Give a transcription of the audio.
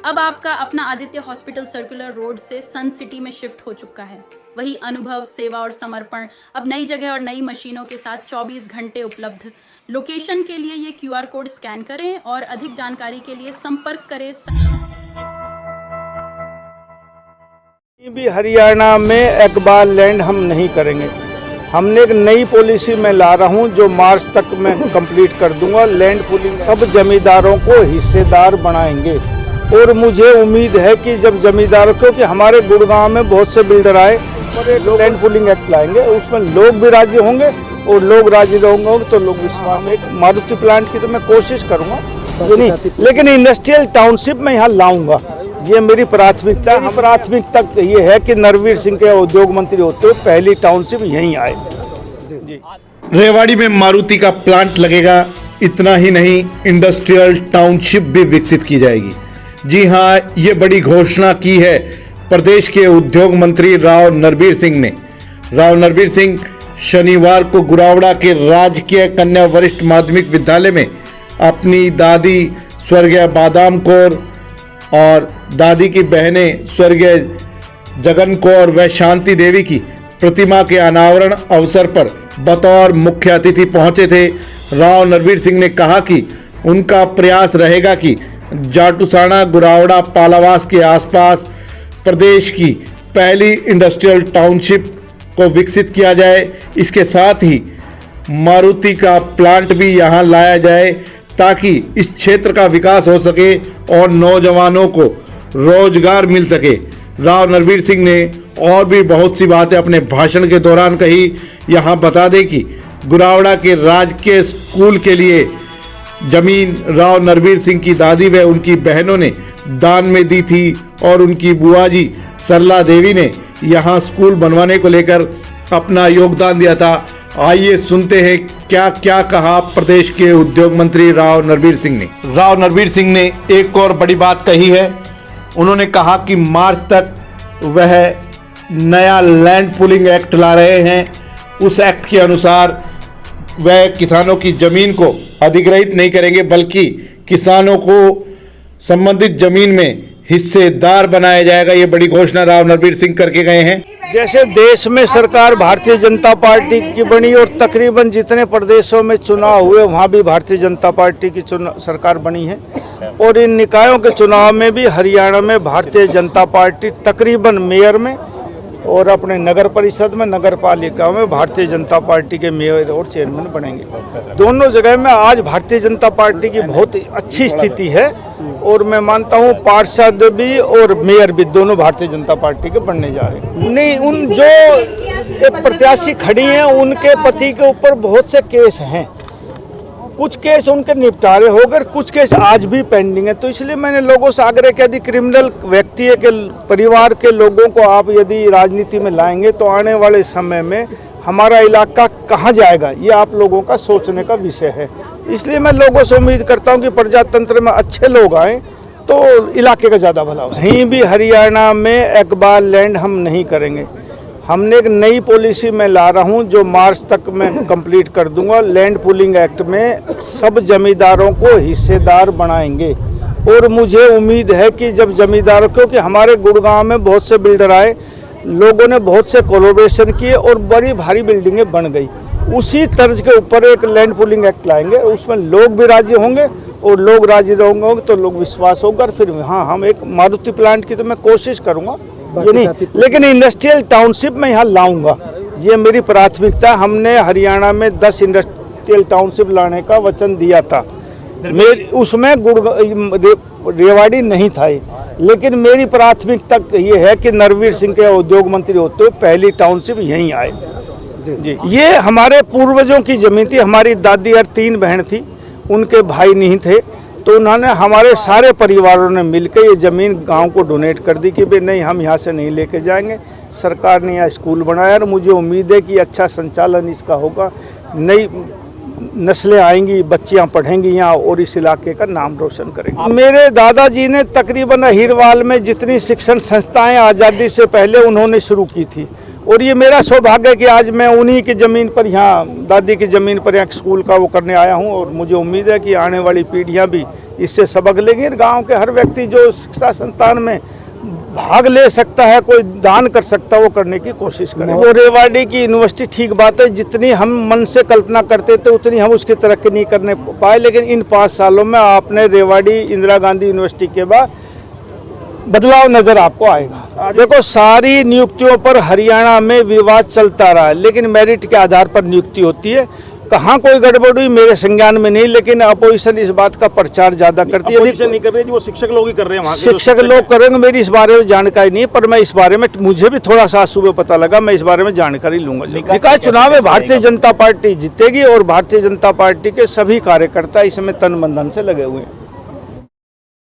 अब आपका अपना आदित्य हॉस्पिटल सर्कुलर रोड से सन सिटी में शिफ्ट हो चुका है। वही अनुभव, सेवा और समर्पण अब नई जगह और नई मशीनों के साथ 24 घंटे उपलब्ध। लोकेशन के लिए ये QR कोड स्कैन करें और अधिक जानकारी के लिए संपर्क करें। भी हरियाणा में इकबाल लैंड हम नहीं करेंगे। हमने एक नई पॉलिसी में ला रहा हूं जो मार्च तक मैं कंप्लीट कर दूंगा। लैंड पुलिंग सब जमींदारों को हिस्सेदार बनाएंगे और मुझे उम्मीद है कि जब जमींदारों, क्योंकि हमारे गुड़गांव में बहुत से बिल्डर आए और एक लैंड पुलिंग एक्ट लाएंगे, उसमें लोग भी राजी होंगे और लोग राजी होंगे तो लोग विश्वास में। एक मारुति प्लांट की तो मैं कोशिश करूँगा नहीं, लेकिन इंडस्ट्रियल टाउनशिप में यहाँ लाऊंगा, ये मेरी प्राथमिकता है। प्राथमिकता ये है कि नरवीर सिंह के उद्योग मंत्री होते हुए पहली टाउनशिप यहीं आए। जी, रेवाड़ी में मारुति का प्लांट लगेगा। इतना ही नहीं, इंडस्ट्रियल टाउनशिप भी विकसित की जाएगी। जी हां, ये बड़ी घोषणा की है प्रदेश के उद्योग मंत्री राव नरवीर सिंह ने। राव नरवीर सिंह शनिवार को गुरावड़ा के राजकीय कन्या वरिष्ठ माध्यमिक विद्यालय में अपनी दादी स्वर्गीय बादाम कौर और दादी की बहनें स्वर्गीय जगन कौर व शांति देवी की प्रतिमा के अनावरण अवसर पर बतौर मुख्य अतिथि पहुंचे थे। राव नरवीर सिंह ने कहा कि उनका प्रयास रहेगा कि जाटूसाना, गुरावड़ा, पालावास के आसपास प्रदेश की पहली इंडस्ट्रियल टाउनशिप को विकसित किया जाए। इसके साथ ही मारुति का प्लांट भी यहां लाया जाए ताकि इस क्षेत्र का विकास हो सके और नौजवानों को रोजगार मिल सके। राव नरवीर सिंह ने और भी बहुत सी बातें अपने भाषण के दौरान कही। यहाँ बता दें कि गुरावड़ा के राजकीय स्कूल के लिए जमीन राव नरवीर सिंह की दादी व उनकी बहनों ने दान में दी थी और उनकी बुआ जी सरला देवी ने यहाँ स्कूल बनवाने को लेकर अपना योगदान दिया था। आइए सुनते हैं क्या क्या कहा प्रदेश के उद्योग मंत्री राव नरवीर सिंह ने। राव नरवीर सिंह ने एक और बड़ी बात कही है। उन्होंने कहा कि मार्च तक वह नया लैंड पुलिंग एक्ट ला रहे हैं। उस एक्ट के अनुसार वह किसानों की जमीन को अधिग्रहित नहीं करेंगे, बल्कि किसानों को संबंधित जमीन में हिस्सेदार बनाया जाएगा। ये बड़ी घोषणा राव नरवीर सिंह करके गए हैं। जैसे देश में सरकार भारतीय जनता पार्टी की बनी और तकरीबन जितने प्रदेशों में चुनाव हुए वहाँ भी भारतीय जनता पार्टी की सरकार बनी है, और इन निकायों के चुनाव में भी हरियाणा में भारतीय जनता पार्टी तकरीबन मेयर में और अपने नगर परिषद में, नगर पालिका में भारतीय जनता पार्टी के मेयर और चेयरमैन बनेंगे। दोनों जगह में आज भारतीय जनता पार्टी की बहुत अच्छी स्थिति है और मैं मानता हूँ पार्षद भी और मेयर भी दोनों भारतीय जनता पार्टी के बनने जा रहे हैं। नहीं, उन जो एक प्रत्याशी खड़ी हैं उनके पति के ऊपर बहुत से केस हैं, कुछ केस उनके निपटारे हो गए, कुछ केस आज भी पेंडिंग है। तो इसलिए मैंने लोगों से आग्रह किया यदि क्रिमिनल व्यक्ति के परिवार के लोगों को आप यदि राजनीति में लाएंगे तो आने वाले समय में हमारा इलाका कहाँ जाएगा, ये आप लोगों का सोचने का विषय है। इसलिए मैं लोगों से उम्मीद करता हूँ कि प्रजातंत्र में अच्छे लोग आए तो इलाके का ज़्यादा भला हो। कहीं भी हरियाणा में इकबाल लैंड हम नहीं करेंगे। हमने एक नई पॉलिसी में ला रहा हूं जो मार्च तक मैं कंप्लीट कर दूंगा। लैंड पुलिंग एक्ट में सब जमींदारों को हिस्सेदार बनाएंगे और मुझे उम्मीद है कि जब जमींदारों, क्योंकि हमारे गुड़गांव में बहुत से बिल्डर आए, लोगों ने बहुत से कोलैबोरेशन किए और बड़ी भारी बिल्डिंगें बन गई। उसी तर्ज के ऊपर एक लैंड पुलिंग एक्ट लाएंगे, उसमें लोग भी राजी होंगे और लोग राजी होंगे तो लोग विश्वास होगा। और फिर हाँ, हम एक मारुति प्लांट की तो मैं कोशिश करूँगा ये नहीं, लेकिन इंडस्ट्रियल टाउनशिप में यहाँ लाऊंगा, ये मेरी प्राथमिकता। हमने हरियाणा में 10 इंडस्ट्रियल टाउनशिप लाने का वचन दिया था। उसमें रेवाड़ी नहीं था, लेकिन मेरी प्राथमिकता ये है कि नरवीर सिंह के उद्योग मंत्री होते हुए पहली टाउनशिप यहीं आए। जी, ये हमारे पूर्वजों की जमीन थी। हमारी दादी और 3 बहन थी, उनके भाई नहीं थे, तो उन्होंने हमारे सारे परिवारों ने मिलकर ये ज़मीन गांव को डोनेट कर दी कि भाई नहीं, हम यहाँ से नहीं लेके जाएंगे। सरकार ने यहाँ स्कूल बनाया और मुझे उम्मीद है कि अच्छा संचालन इसका होगा। नई नस्लें आएंगी, बच्चियाँ पढ़ेंगी यहाँ और इस इलाके का नाम रोशन करेंगे। मेरे दादाजी ने तकरीबन अहिरवाल में जितनी शिक्षण संस्थाएं आज़ादी से पहले उन्होंने शुरू की थी और ये मेरा सौभाग्य है कि आज मैं उन्हीं की ज़मीन पर, यहाँ दादी की ज़मीन पर यहाँ स्कूल का वो करने आया हूँ। और मुझे उम्मीद है कि आने वाली पीढ़ियाँ भी इससे सबक लेंगी। गांव के हर व्यक्ति जो शिक्षा संस्थान में भाग ले सकता है, कोई दान कर सकता है, वो करने की कोशिश करें। वो रेवाड़ी की यूनिवर्सिटी ठीक बात है, जितनी हम मन से कल्पना करते थे उतनी हम उसकी तरक्की नहीं करने पाए, लेकिन इन 5 सालों में आपने रेवाड़ी इंदिरा गांधी यूनिवर्सिटी के बाद बदलाव नजर आपको आएगा। देखो, सारी नियुक्तियों पर हरियाणा में विवाद चलता रहा है, लेकिन मेरिट के आधार पर नियुक्ति होती है। कहाँ कोई गड़बड़ हुई मेरे संज्ञान में नहीं, लेकिन अपोजिशन इस बात का प्रचार ज्यादा करती है। अपोजिशन नहीं कर रही, वो शिक्षक लोग ही कर रहे हैं। वहाँ के शिक्षक लोग करेंगे, मेरी इस बारे में जानकारी नहीं है, पर मैं इस बारे में, मुझे भी थोड़ा सा सुबह पता लगा, मैं इस बारे में जानकारी लूंगा। निकाय चुनाव में भारतीय जनता पार्टी जीतेगी और भारतीय जनता पार्टी के सभी कार्यकर्ता इसमें तन मन धन से लगे हुए हैं।